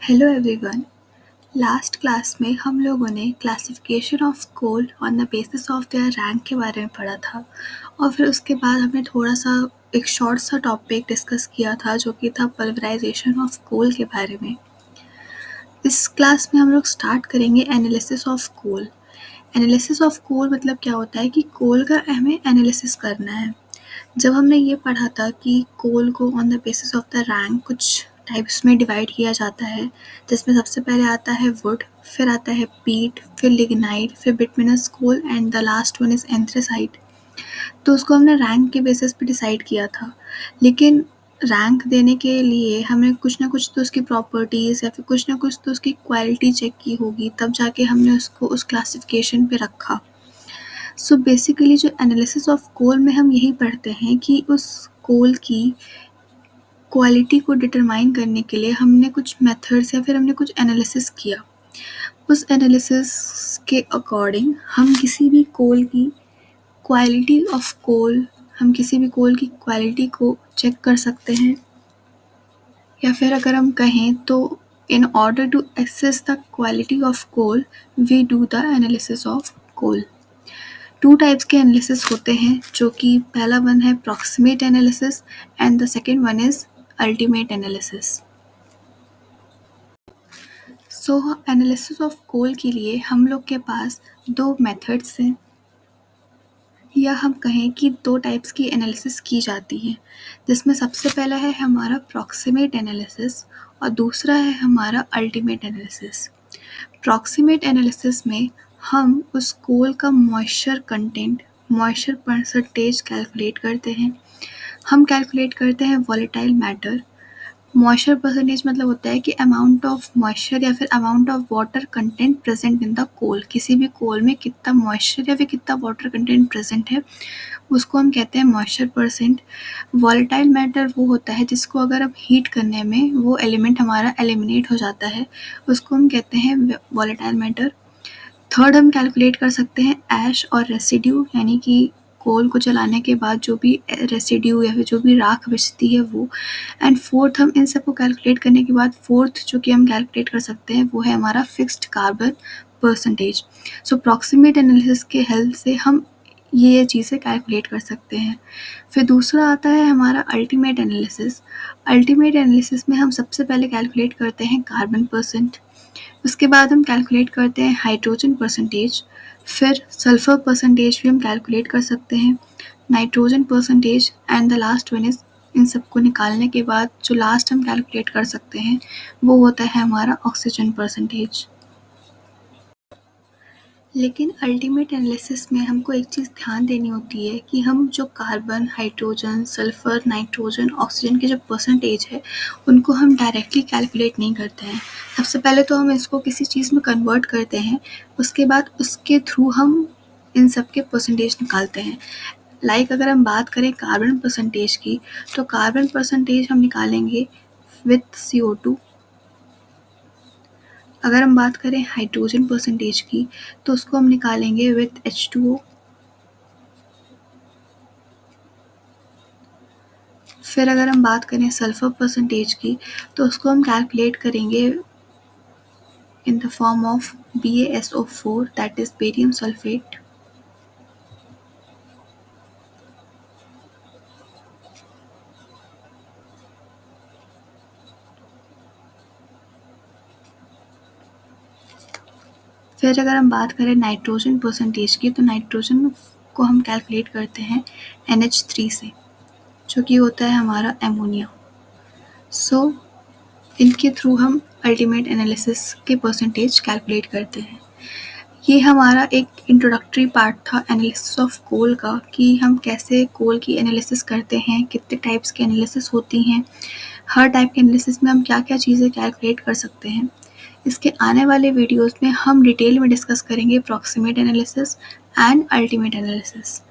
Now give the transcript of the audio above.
Hello everyone. Last class में हम लोगों ने classification of coal on the basis of their rank के बारे में पढ़ा था और फिर उसके बाद हमने थोड़ा सा एक शॉर्ट सा टॉपिक डिस्कस किया था जो कि था पल्वराइजेशन ऑफ कोल के बारे में। इस क्लास में हम लोग स्टार्ट करेंगे analysis of coal. Analysis of coal मतलब क्या होता है कि कोल का हमें एनालिसिस करना है। जब हमने ये पढ़ा था कि कोल को on the basis of the rank कुछ टाइप्स में डिवाइड किया जाता है, जिसमें सबसे पहले आता है वुड, फिर आता है पीट, फिर लिग्नाइट, फिर bituminous coal and the last one is anthracite. तो उसको हमने रैंक के बेसिस पे डिसाइड किया था, लेकिन रैंक देने के लिए हमें कुछ ना कुछ तो उसकी प्रॉपर्टीज़ या फिर कुछ ना कुछ तो उसकी क्वालिटी चेक की होगी, तब जाके हमने उसको उस क्लासिफिकेशन पे रखा। सो बेसिकली जो एनालिसिस ऑफ कोल में हम यही पढ़ते हैं कि उस कोल की क्वालिटी को डिटरमाइन करने के लिए हमने कुछ मेथड्स या फिर हमने कुछ एनालिसिस किया। उस एनालिसिस के अकॉर्डिंग हम किसी भी कोल की क्वालिटी ऑफ कोल हम किसी भी कोल की क्वालिटी को चेक कर सकते हैं, या फिर अगर हम कहें तो in order to assess the quality of coal we do the analysis of coal. 2 types के एनालिसिस होते हैं, जो कि पहला वन है proximate analysis and the second one is ultimate analysis. So analysis of coal के लिए हम लोग के पास 2 मेथड्स हैं, या हम कहें कि 2 टाइप्स की एनालिसिस की जाती है, जिसमें सबसे पहला है हमारा प्रॉक्सिमेट एनालिसिस और दूसरा है हमारा अल्टीमेट एनालिसिस। प्रॉक्सिमेट एनालिसिस में हम उस कोल का मॉइस्चर परसेंटेज कैलकुलेट करते हैं। हम कैलकुलेट करते हैं वॉलेटाइल मैटर। मॉइस्चर परसेंटेज मतलब होता है कि अमाउंट ऑफ मॉइस्चर या फिर amount of water content present in the coal. किसी भी कोल में कितना मॉइस्चर या फिर कितना वाटर कंटेंट प्रेजेंट है, उसको हम कहते हैं मॉइस्चर परसेंट। वॉलेटाइल मैटर वो होता है जिसको अगर हम हीट करने में वो एलिमेंट हमारा एलिमिनेट हो जाता है, उसको हम कहते हैं वॉलेटाइल मैटर। थर्ड हम कैलकुलेट कर सकते हैं ऐश और रेसिड्यू, यानी कि कोल को जलाने के बाद जो भी रेसिड्यू या फिर जो भी राख बचती है वो। एंड फोर्थ हम इन सबको कैलकुलेट करने के बाद फोर्थ जो कि हम कैलकुलेट कर सकते हैं वो है हमारा फिक्स्ड कार्बन परसेंटेज। सो प्रॉक्सिमेट एनालिसिस के हेल्प से हम ये चीज़ें कैलकुलेट कर सकते हैं। फिर दूसरा आता है हमारा अल्टीमेट एनालिसिस। अल्टीमेट एनालिसिस में हम सबसे पहले कैलकुलेट करते हैं कार्बन परसेंट, उसके बाद हम कैलकुलेट करते हैं हाइड्रोजन परसेंटेज, फिर सल्फर परसेंटेज भी हम कैलकुलेट कर सकते हैं, nitrogen percentage and the last one is, इन सबको निकालने के बाद जो लास्ट हम कैलकुलेट कर सकते हैं वो होता है हमारा ऑक्सीजन परसेंटेज। लेकिन अल्टीमेट एनालिसिस में हमको एक चीज़ ध्यान देनी होती है कि हम जो carbon, hydrogen, sulphur, nitrogen, oxygen के जो परसेंटेज है उनको हम डायरेक्टली कैलकुलेट नहीं करते हैं। सबसे पहले तो हम इसको किसी चीज़ में कन्वर्ट करते हैं, उसके बाद उसके थ्रू हम इन सब के परसेंटेज निकालते हैं। अगर हम बात करें कार्बन परसेंटेज की, तो कार्बन परसेंटेज हम निकालेंगे विथ CO2। अगर हम बात करें हाइड्रोजन परसेंटेज की, तो उसको हम निकालेंगे विथ H2O। फिर अगर हम बात करें सल्फर परसेंटेज की, तो उसको हम कैलकुलेट करेंगे in the form of BaSO4, that is barium sulphate. फिर अगर हम बात करें नाइट्रोजन परसेंटेज की, तो नाइट्रोजन को हम कैलकुलेट करते हैं NH3 से, जो कि होता है हमारा एमोनिया। सो इनके थ्रू हम अल्टीमेट एनालिसिस के परसेंटेज कैलकुलेट करते हैं। ये हमारा एक इंट्रोडक्टरी पार्ट था एनालिसिस ऑफ कोल का, कि हम कैसे कोल की एनालिसिस करते हैं, कितने टाइप्स की एनालिसिस होती हैं, हर टाइप के एनालिसिस में हम क्या क्या चीज़ें कैलकुलेट कर सकते हैं। इसके आने वाले वीडियोस में हम डिटेल में डिस्कस करेंगे proximate analysis and ultimate analysis.